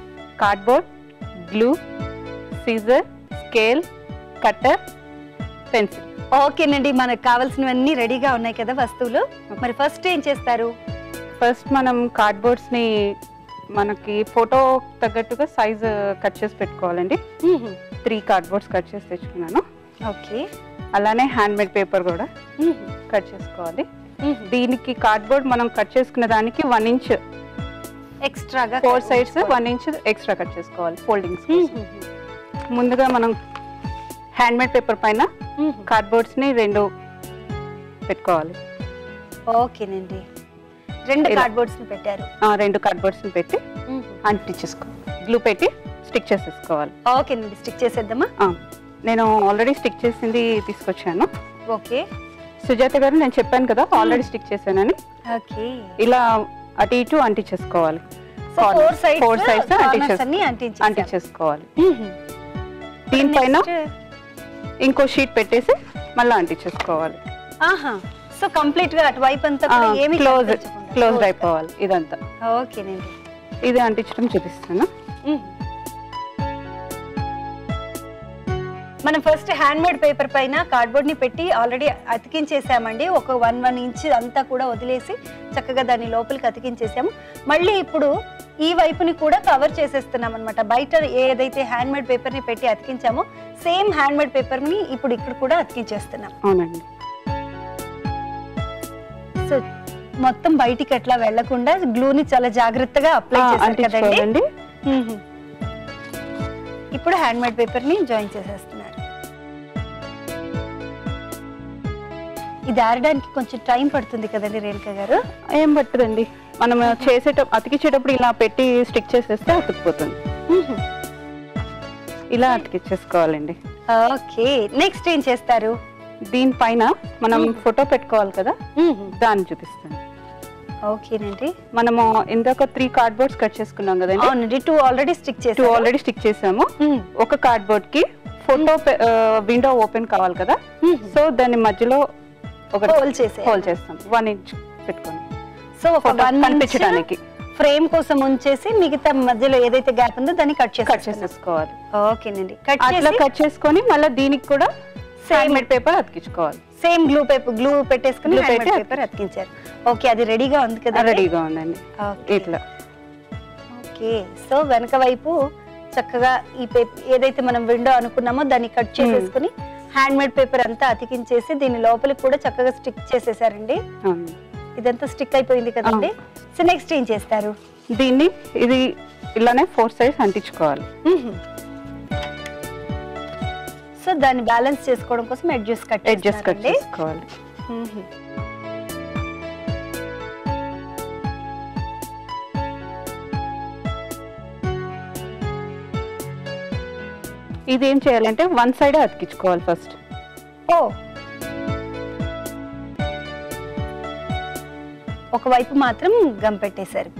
cardboard, glue, scissor, scale, cutter, pencil. ఓకేనండి, మనకు కావాల్సినవన్నీ రెడీగా ఉన్నాయి కదా వస్తువులు. మరి ఫస్ట్ ఏం చేస్తారు? ఫస్ట్ మనం కార్డ్బోర్డ్స్ ని మనకి ఫోటో తగ్గట్టుగా సైజ్ కట్ చేసి పెట్టుకోవాలండి. 3 కార్డ్బోర్డ్స్ కట్ చేసి తెచ్చుకున్నాను. ఓకే. అలానే హ్యాండ్ మేడ్ పేపర్ కూడా కట్ చేసుకోవాలి. దీనికి కార్డ్బోర్డ్ మనం కట్ చేసుకున్న దానికి 1 inch ఎక్స్ట్రాగా 4 sides 1 inch ఎక్స్ట్రా కట్ చేసుకోవాలి ఫోల్డింగ్స్. ముందుగా మనం హ్యాండ్ మేడ్ పేపర్ పైన కార్డ్బోర్డ్స్ ని 2 పెట్టుకోవాలి. ఓకేనండి, 2 కార్డ్బోర్డ్స్ ని పెట్టారు. 2 కార్డ్బోర్డ్స్ ని పెట్టి అంటించేసుకోవాలి. గ్లూ పెట్టి స్టిక్ చేసేసుకోవాలి. ఓకేనండి, స్టిక్ చేసేద్దామా? నేను ఆల్రెడీ స్టిక్ చేసింది తీసుకొచ్చాను. ఓకే. సుజాత గారు, నేను చెప్పాను కదా ఆల్రెడీ స్టిక్ చేశానని. ఓకే. ఇలా అటు ఇటు అంటించేసుకోవాలి. 4 sides అంటించేసుకోవాలి. దీనిపైన ఇంకో షీట్ పెట్టేసి మళ్ళీ అంటించేసుకోవాలి. సో కంప్లీట్ గా అటువైపు అంతా ఏమి క్లోజ్ అయిపోవాలి ఇదంతా. ఓకేనండి, ఇది అంటించడం చూపిస్తాను. మనం ఫస్ట్ హ్యాండ్ మేడ్ పేపర్ పైన కార్డ్బోర్డ్ ని పెట్టి ఆల్రెడీ అతికించేసామండి. ఒక 1 inch అంతా కూడా వదిలేసి చక్కగా దాన్ని లోపలికి అతికించేసాము. మళ్ళీ ఇప్పుడు ఈ వైపుని కూడా కవర్ చేసేస్తున్నాం అనమాట. బయట ఏదైతే హ్యాండ్ మేడ్ పేపర్ ని పెట్టి అతికించామో సేమ్ హ్యాండ్ మేడ్ పేపర్ ని ఇప్పుడు ఇక్కడ కూడా అతికించేస్తున్నాం. అవునండి. సో మొత్తం బయటికి ఎట్లా వెళ్లకుండా గ్లూని చాలా జాగ్రత్తగా అప్లై చేశారు కదండి. ఇప్పుడు హ్యాండ్ మేడ్ పేపర్ ని జాయిన్ చేసేస్తున్నారు. ఇది ఆరడానికి కొంచెం టైం పడుతుంది కదండి రేణుక గారు? ఏం పట్టదండి, మనం అతికించేటప్పుడు ఇలా పెట్టి స్టిక్ చేసేస్తే అతుక్కుపోతుంది. ఇలా అతికించేసుకోవాలండి. ఓకే, నెక్స్ట్ ఏం చేస్తారు? దీనిపైన మనం ఫోటో పెట్టుకోవాలి కదా, దాన్ని చూపిస్తాను. ఓకేనండి, మనము ఇందాక 3 కార్డ్బోర్డ్స్ కట్ చేసుకున్నాం కదండి. అవునండి, 2 ఆల్రెడీ స్టిక్ చేసాము. ఒక కార్డ్బోర్డ్ కి ఫోటో విండో ఓపెన్ కావాలి కదా, సో దాని మధ్యలో ఒక హోల్ చేస్తాం. 1 inch పెట్టుకోండి. సో ఒక కనిపించడానికి ఫ్రేమ్ కోసం ఉంచేసి మిగతా మధ్యలో ఏదైతే గ్యాప్ ఉందో దాన్ని కట్ చేసేసుకోవాలి. ఓకేనండి, కట్ చేసుకొని మళ్ళీ దీనికి కూడా సేమ్ పేపర్ అతికించుకోవాలి. సేమ్ గ్లూ పెట్టేసుకుని పేపర్ అతికించారు. ఓకే, అది రెడీగా ఉంది కదా? రెడీగా ఉందండి. ఇట్లా. ఓకే, సో వెనక వైపు చక్కగా ఈ పేపర్ ఏదైతే మనం విండో అనుకున్నామో దాన్ని కట్ చేసేసుకుని హ్యాండ్ మేడ్ పేపర్ అంతా అతికించేసి దీని లోపలికి కూడా చక్కగా స్టిక్ చేసేసారండి. ఇదంతా స్టిక్ అయిపోయింది కదండి. సో నెక్స్ట్ ఏం చేస్తారు? దీన్ని ఇది ఇలానే 4 sides అంటించుకోవాలి. సో దాన్ని బ్యాలెన్స్ చేసుకోవడం కోసం ఎడ్జెస్ కట్ చేసుకోవాలి. ఇది ఏం చేయాలంటే వన్ సైడే అతికించుకోవాలి ఫస్ట్. ఓ ఒకవైపు మాత్రం గమ్ పెట్టేశారు.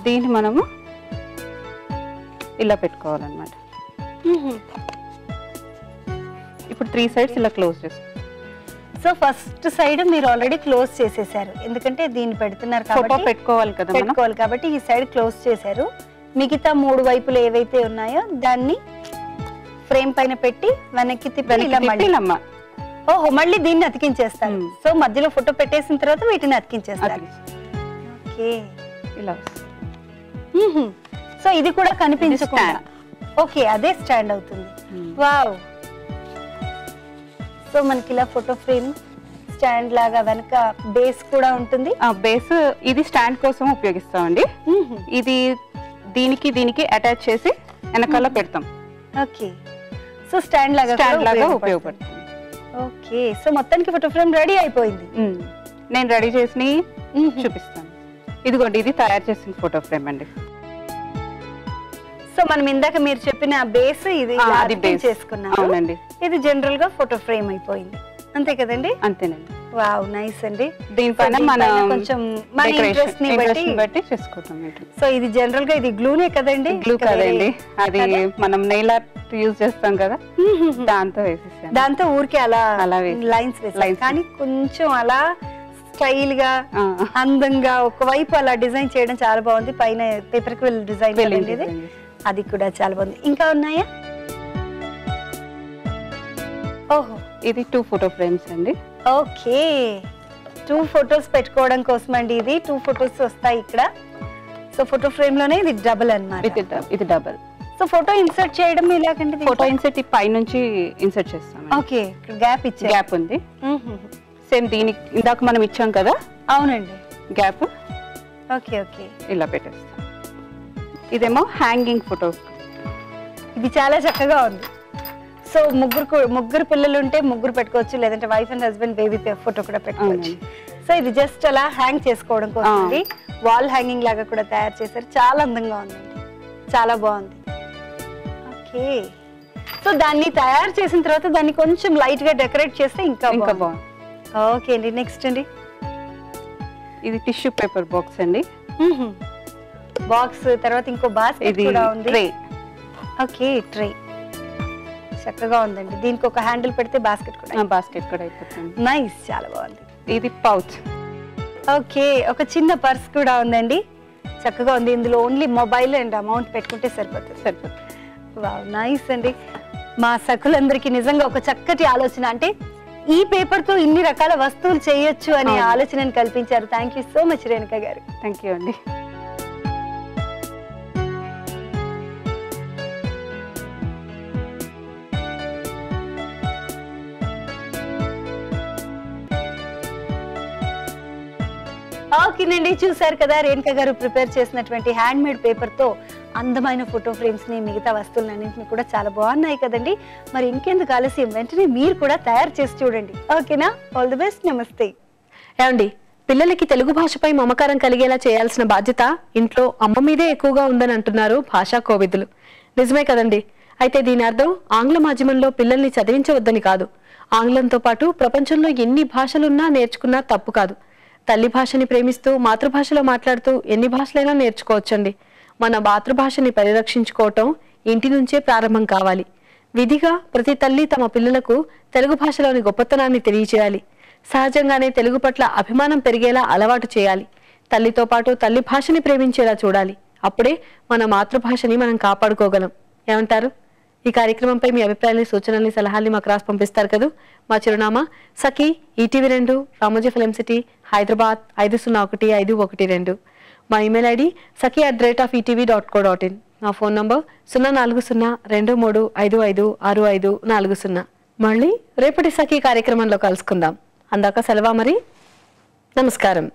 దీన్ని మనము ఇలా పెట్టుకోవాలన్నమాట. ఇప్పుడు 3 సైడ్స్ ఇలా క్లోజ్ చేసుకోవాలి. సో ఫస్ట్ సైడ్ మీరు ఆల్రెడీ క్లోజ్ చేసేసారు, ఎందుకంటే దీన్ని పెడుతున్నారు ఫోటో కాబట్టి పెట్టుకోవాలి కదా మనం. పెట్టుకోవాలి కాబట్టి ఈ సైడ్ క్లోజ్ చేశారు. మిగతా 3 వైపులు ఏవైతే ఉన్నాయో దాన్ని ఫ్రేమ్ పైన పెట్టి వెనక్కి తిప్పి ఇలా మళ్ళీ ఓహో మళ్ళీ దీన్ని అతికించేస్తారు. సో మధ్యలో ఫోటో పెట్టేసిన తర్వాత వీటిని అతికించేస్తారు. ఓకే ఇలా. సో ఇది కూడా కనిపించకుండా ఓకే అదే స్టాండ్ అవుతుంది. వావ్. సో మనకి ఇలా ఫోటో ఫ్రేమ్ స్టాండ్ లాగా వెనక బేస్ కూడా ఉంటుంది. బేస్ ఇది స్టాండ్ కోసం ఉపయోగిస్తామండి. ఇది దీనికి అటాచ్ చేసి వెనకాల పెడతాం. ఓకే సో స్టాండ్ లాగా ఉపయోగపడుతుంది. ఓకే సో మొత్తానికి ఫోటో ఫ్రేమ్ రెడీ అయిపోయింది. నేను రెడీ చేసి చూపిస్తాను. ఇదిగోండి ఇది తయారు చేసిన ఫోటో ఫ్రేమ్ అండి. సో మనం ఇందాక మీరు చెప్పిన బేస్ ఇది చేసుకున్నాం. అవునండి. ఇది జనరల్ గా ఫోటో ఫ్రేమ్ అయిపోయింది, అంతే కదండి? అంతేనండి. వావ్ నైస్ అండి. దీనిపైన మన కొంచెం మన ఇంట్రెస్ట్ ని బట్టి చేసుకుంటాం. సో ఇది జనరల్ గా ఇది గ్లూనే కదండి? గ్లూ కదండి, అది మనం నెయిల్ ఆర్ట్ యూజ్ చేస్తాం కదా, దాంతో వేసేసాను. దాంతో ఊరికే అలా లైన్స్ వేసాను, కానీ కొంచెం అలా స్టైల్ గా అందంగా ఒకవైపు అలా డిజైన్ చేయడం చాలా బాగుంది. పైన పేపర్ క్విల్ డిజైన్ ఇది, అది కూడా చాలా బాగుంది. ఇంకా ఉన్నాయా? ఓహో ఇది 2 ఫోటో ఫ్రేమ్స్ అండి. ఓకే 2 ఫొటోస్ పెట్టుకోవడం కోసం అండి. ఇది 2 ఫొటోస్ వస్తాయి ఇక్కడ. సో ఫోటో ఫ్రేమ్ లోనే ఇది డబుల్ అన్నమాట. ఇది డబుల్. సో ఫోటో ఇన్సర్ట్ చేయడం ఎలాగండి? ఫోటో ఇన్సర్ట్ ఈ పై నుంచి ఇన్సర్ట్ చేస్తాం. ఓకే గ్యాప్ ఇచ్చే గ్యాప్ ఉంది. సేమ్ దీనికి ఇందాక మనం ఇచ్చాం కదా. అవునండి గ్యాప్. ఓకే ఓకే ఇలా పెట్టేస్తాం. ఇదేమో హ్యాంగింగ్ ఫోటో. ఇది చాలా చక్కగా ఉంది. సో ముగ్గురు పిల్లలు ఉంటే ముగ్గురు పెట్టుకోవచ్చు, లేదంటే wife and husband baby photo కూడా పెట్టుకోవచ్చు. సో ఇది జస్ట్ అలా హ్యాంగ్ చేసుకోవడం కోసం వాల్ హ్యాంగింగ్ లాగా కూడా తయారు చేశారు. చాలా అందంగా ఉందండి, చాలా బాగుంది. ఓకే సో దాన్ని తయారు చేసిన తర్వాత దాన్ని కొంచెం లైట్ గా డెకరేట్ చేస్తే ఇంకా బాగుంది. ఓకే అండి. నెక్స్ట్ అండి ఇది టిష్యూ పేపర్ బాక్స్ అండి. బాక్స్ తర్వాత ఇంకో బాస్కెట్ కూడా ఉంది. ట్రే. ఓకే ట్రే చక్కగా ఉందండి. దీనికి ఒక హ్యాండిల్ పెడితే బాస్కెట్ కూడా అయిపోతుంది. నైస్, చాలా బాగుంది. ఇది పౌచ్. ఓకే ఒక చిన్న పర్స్ కూడా ఉందండి, చక్కగా ఉంది. ఇందులో ఓన్లీ మొబైల్ అండ్ అమౌంట్ పెట్టుకుంటే సరిపోతుంది. వావ్ నైస్ అండి. మా సఖులందరికీ నిజంగా ఒక చక్కటి ఆలోచన, అంటే ఈ పేపర్ తో ఇన్ని రకాల వస్తువులు చేయొచ్చు అనే ఆలోచనను కల్పించారు. Thank you so much Renuka గారు. థ్యాంక్ యూ అండి. ఓకేనండి, చూసారు కదా రేణుక గారు ప్రిపేర్ చేసినటువంటి హ్యాండ్ మేడ్ పేపర్ తో అందమైన ఫోటో ఫ్రేమ్స్ ని, మిగతా వస్తువులన్నింటినీ కూడా చాలా బాగున్నాయి కదండి. మరి ఇంకెందుకు ఆలస్యం, వెంటనే మీరు కూడా తయారు చేసి చూడండి. ఓకేనా? All the best. నమస్తే. ఏమండి, పిల్లలకి తెలుగు భాషపై మమకారం కలిగేలా చేయాల్సిన బాధ్యత ఇంట్లో అమ్మ మీదే ఎక్కువగా ఉందని అంటున్నారు భాషా కోవిదులు. నిజమే కదండి. అయితే దీని అర్థం ఆంగ్ల మాధ్యమంలో పిల్లల్ని చదివించవద్దని కాదు. ఆంగ్లంతో పాటు ప్రపంచంలో ఎన్ని భాషలున్నా నేర్చుకున్నా తప్పు కాదు. తల్లి భాషని ప్రేమిస్తూ మాతృభాషలో మాట్లాడుతూ ఎన్ని భాషలైనా నేర్చుకోవచ్చండి. మన మాతృభాషని పరిరక్షించుకోవటం ఇంటి నుంచే ప్రారంభం కావాలి. విధిగా ప్రతి తల్లి తమ పిల్లలకు తెలుగు భాషలోని గొప్పతనాన్ని తెలియచేయాలి. సహజంగానే తెలుగు పట్ల అభిమానం పెరిగేలా అలవాటు చేయాలి. తల్లితో పాటు తల్లి భాషని ప్రేమించేలా చూడాలి. అప్పుడే మన మాతృభాషని మనం కాపాడుకోగలం. ఏమంటారు? ఈ కార్యక్రమంపై మీ అభిప్రాయాన్ని, సూచనల్ని, సలహాల్ని మాకు రాసి పంపిస్తారు కదా. మా చిరునామా సఖీ, ETV 2, Ramoji film city, Hyderabad 501512. మా ఇమెయిల్ ఐడి saki@etv.co.in. నా ఫోన్ నంబర్ 04023555540. మళ్ళీ రేపటి సఖీ కార్యక్రమంలో కలుసుకుందాం. అందాక సెలవా మరి. నమస్కారం.